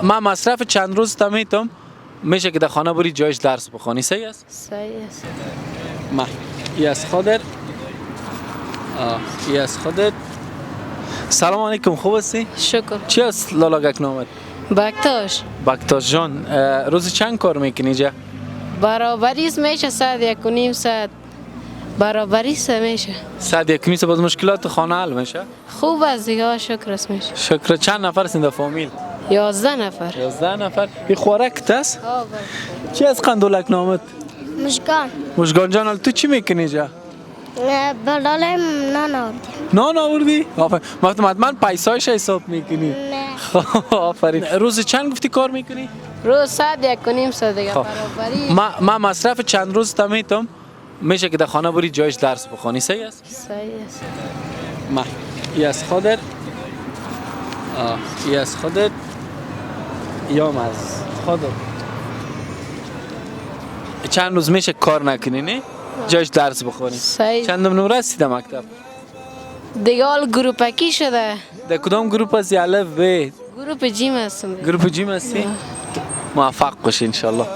ما مصرف چند روز میتونم میشه که در خانه بری جایش درس بخونی. صحیح است؟ صحیح است. ما ای از خودت ای از خودت. سلام علیکم، خوب هستی؟ شکر. چی است لالاگک نامت؟ بکتاش بکتاش جان، روزی چند کار میکنی جا؟ برابریست میشه 100 یک و نیم ساعت برابریست میشه 100 یک میشه. باز مشکلات خانه حل میشه؟ خوب است دیگه، شکر است میشه. شکر. چند نفر هستین در فامیل؟ 11 نفر. 11 نفر. این خوارک است؟ آه چی از قندولک نامت؟ مشکان مشکان جان، حال تو چی میکنی جا؟ بدالم نان آوردیم. نان آوردی؟ آفرین. من پیسایش حساب میکنی؟ نه. آفرین. روزی چند گفتی کار میکنی؟ روز 100 یک و نیم ساعت دیگه برابری. ما مصرف چند روز میتونم میشه که در خانه بری جایش درس بخونی. صحیح است؟ صحیح است. ما ای از خودت ای از خودت یا از خودت. چند روز میشه کار نکنی نه؟ جایش درس بخونی. صحیح. چند نمره رسیده مکتب؟ دیگه حال گروپکی شده. در کدام گروپ هستی؟ الف ب؟ گروپ جیم هستم. گروپ جیم هستی؟ موفق باشی ان شاء الله.